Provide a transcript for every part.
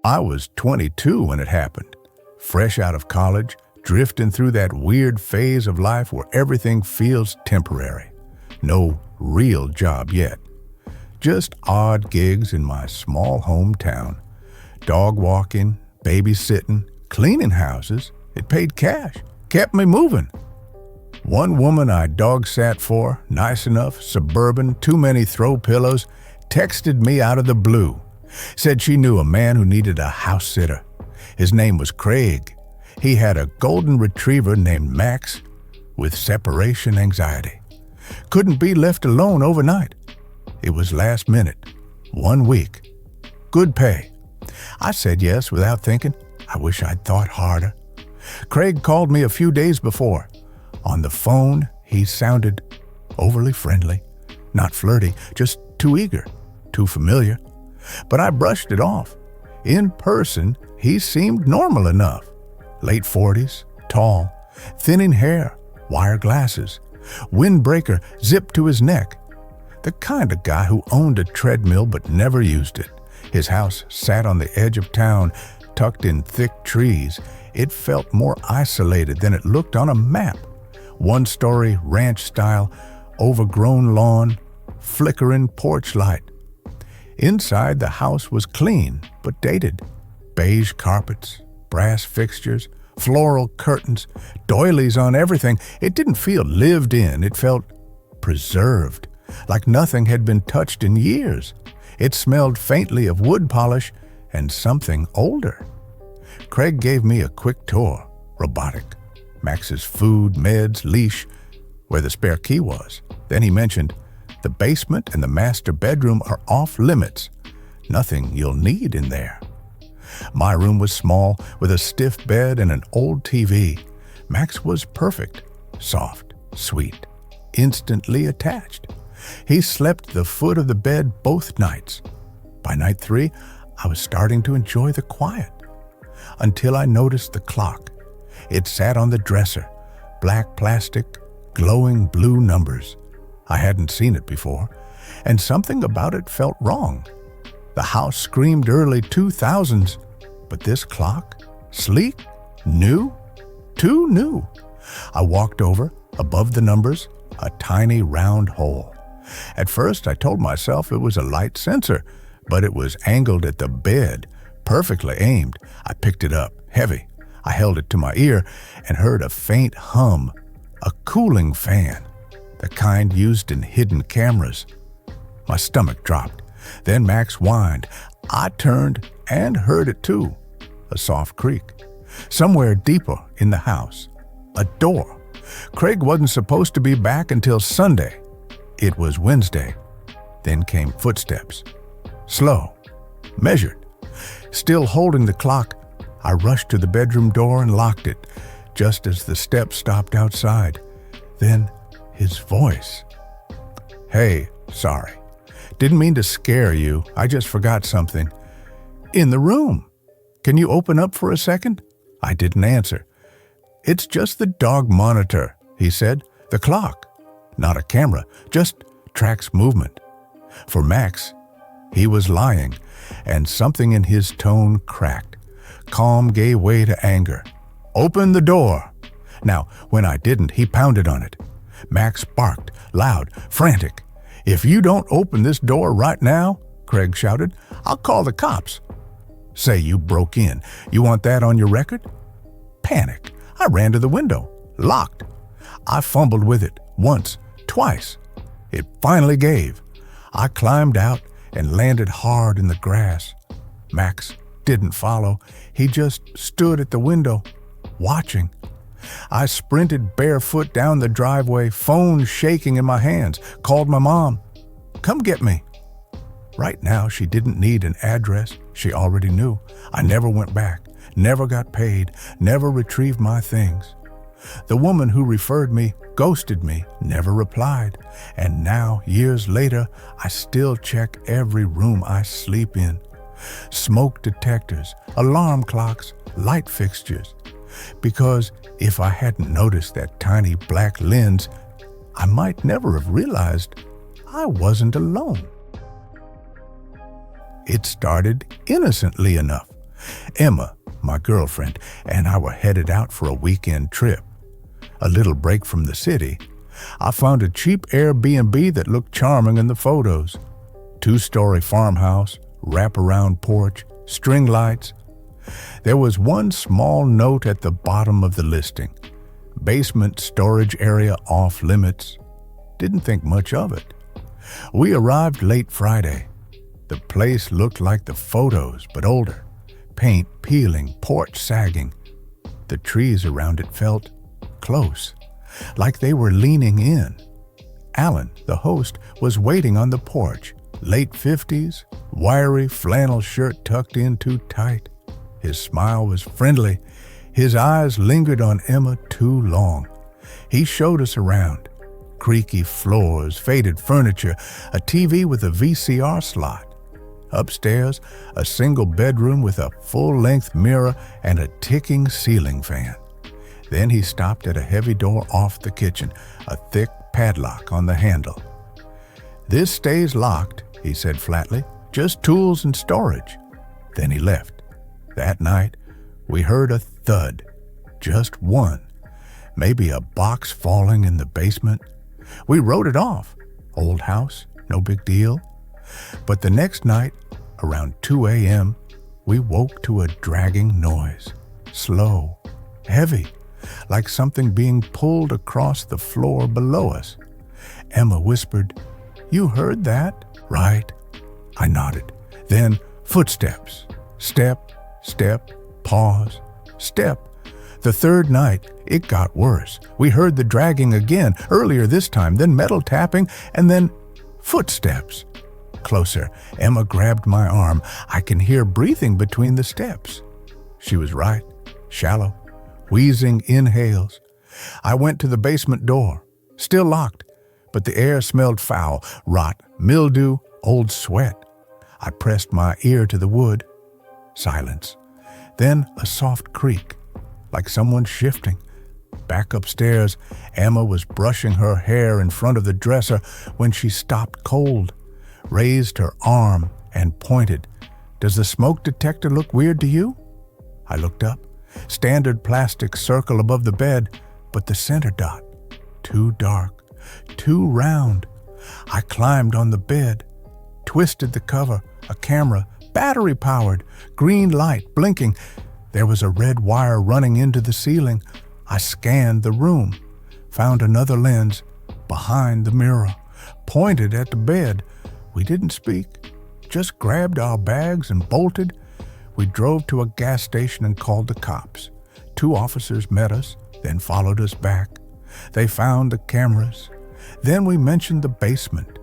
I was 22 when it happened, fresh out of college, drifting through that weird phase of life where everything feels temporary. No real job yet. Just odd gigs in my small hometown. Dog walking, babysitting, cleaning houses. It paid cash, kept me moving. One woman I dog sat for, nice enough, suburban, too many throw pillows, texted me out of the blue. Said she knew a man who needed a house sitter. His name was Craig. He had a golden retriever named Max with separation anxiety. Couldn't be left alone overnight. It was last minute, 1 week. Good pay. I said yes without thinking. I wish I'd thought harder. Craig called me a few days before. On the phone, he sounded overly friendly, not flirty, just too eager, too familiar. But I brushed it off. In person, he seemed normal enough. Late 40s, tall, thinning hair, wire glasses, windbreaker zipped to his neck. The kind of guy who owned a treadmill but never used it. His house sat on the edge of town, tucked in thick trees. It felt more isolated than it looked on a map. One-story, ranch-style, overgrown lawn, flickering porch light. Inside, the house was clean but dated. Beige carpets, brass fixtures, floral curtains, doilies on everything. It didn't feel lived in. It felt preserved, like nothing had been touched in years. It smelled faintly of wood polish and something older. Craig gave me a quick tour, robotic. Max's food, meds, leash, where the spare key was. Then he mentioned, the basement and the master bedroom are off limits. Nothing you'll need in there. My room was small, with a stiff bed and an old TV. Max was perfect, soft, sweet, instantly attached. He slept at the foot of the bed both nights. By night 3, I was starting to enjoy the quiet. Until I noticed the clock. It sat on the dresser, black plastic, glowing blue numbers. I hadn't seen it before, and something about it felt wrong. The house screamed early 2000s, but this clock, sleek, new, too new. I walked over, above the numbers, a tiny round hole. At first, I told myself it was a light sensor, but it was angled at the bed, perfectly aimed. I picked it up, heavy. I held it to my ear and heard a faint hum, a cooling fan, the kind used in hidden cameras. My stomach dropped. Then Max whined. I turned and heard it too, a soft creak. Somewhere deeper in the house, a door. Craig wasn't supposed to be back until Sunday. It was Wednesday. Then came footsteps. Slow, measured. Still holding the clock, I rushed to the bedroom door and locked it, just as the steps stopped outside. Then his voice. Hey, sorry. Didn't mean to scare you. I just forgot something. In the room. Can you open up for a second? I didn't answer. It's just the dog monitor, he said. The clock. Not a camera, just tracks movement. For Max, he was lying, and something in his tone cracked. Calm gave way to anger. Open the door. Now, when I didn't, he pounded on it. Max barked, loud, frantic. If you don't open this door right now, Craig shouted, I'll call the cops. Say you broke in. You want that on your record? Panic. I ran to the window. Locked. I fumbled with it. Once. Twice. It finally gave. I climbed out and landed hard in the grass. Max didn't follow. He just stood at the window, watching. I sprinted barefoot down the driveway, phone shaking in my hands, called my mom. Come get me. Right now, she didn't need an address. She already knew. I never went back, never got paid, never retrieved my things. The woman who referred me ghosted me, never replied. And now, years later, I still check every room I sleep in. Smoke detectors, alarm clocks, light fixtures. Because if I hadn't noticed that tiny black lens, I might never have realized I wasn't alone. It started innocently enough. Emma, my girlfriend, and I were headed out for a weekend trip. A little break from the city, I found a cheap Airbnb that looked charming in the photos. 2-story farmhouse, wraparound porch, string lights. There was one small note at the bottom of the listing. Basement storage area off limits. Didn't think much of it. We arrived late Friday. The place looked like the photos, but older. Paint peeling, porch sagging. The trees around it felt close, like they were leaning in. Alan, the host, was waiting on the porch. Late 50s, wiry flannel shirt tucked in too tight. His smile was friendly. His eyes lingered on Emma too long. He showed us around. Creaky floors, faded furniture, a TV with a VCR slot. Upstairs, a single bedroom with a full-length mirror and a ticking ceiling fan. Then he stopped at a heavy door off the kitchen, a thick padlock on the handle. "This stays locked," he said flatly. "Just tools and storage." Then he left. That night, we heard a thud. Just one. Maybe a box falling in the basement. We wrote it off. Old house, no big deal. But the next night, around 2 a.m., we woke to a dragging noise. Slow, heavy, like something being pulled across the floor below us. Emma whispered, "You heard that?" "Right." I nodded. Then footsteps. Step, step, pause, step. The third night, it got worse. We heard the dragging again, earlier this time, then metal tapping, and then footsteps. Closer, Emma grabbed my arm. I can hear breathing between the steps. She was right. Shallow, wheezing inhales. I went to the basement door. Still locked, but the air smelled foul, rot, mildew, old sweat. I pressed my ear to the wood. Silence. Then a soft creak, like someone shifting. Back upstairs, Emma was brushing her hair in front of the dresser when she stopped cold, raised her arm and pointed. "Does the smoke detector look weird to you?" I looked up. Standard plastic circle above the bed, but the center dot, too dark, too round. I climbed on the bed, twisted the cover, a camera, battery-powered, green light blinking. There was a red wire running into the ceiling. I scanned the room, found another lens behind the mirror, pointed at the bed. We didn't speak, just grabbed our bags and bolted. We drove to a gas station and called the cops. 2 officers met us, then followed us back. They found the cameras. Then we mentioned the basement.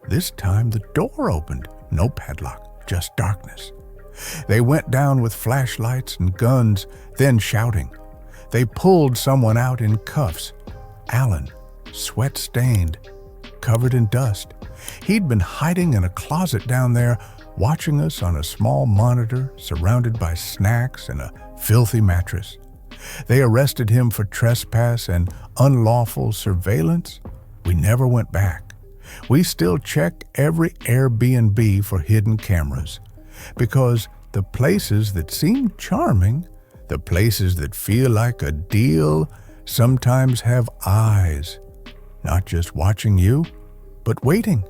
This time the door opened, no padlock, just darkness. They went down with flashlights and guns, then shouting. They pulled someone out in cuffs. Alan, sweat-stained, covered in dust. He'd been hiding in a closet down there, watching us on a small monitor surrounded by snacks and a filthy mattress. They arrested him for trespass and unlawful surveillance. We never went back. We still check every Airbnb for hidden cameras, because the places that seem charming, the places that feel like a deal, sometimes have eyes, not just watching you, but waiting.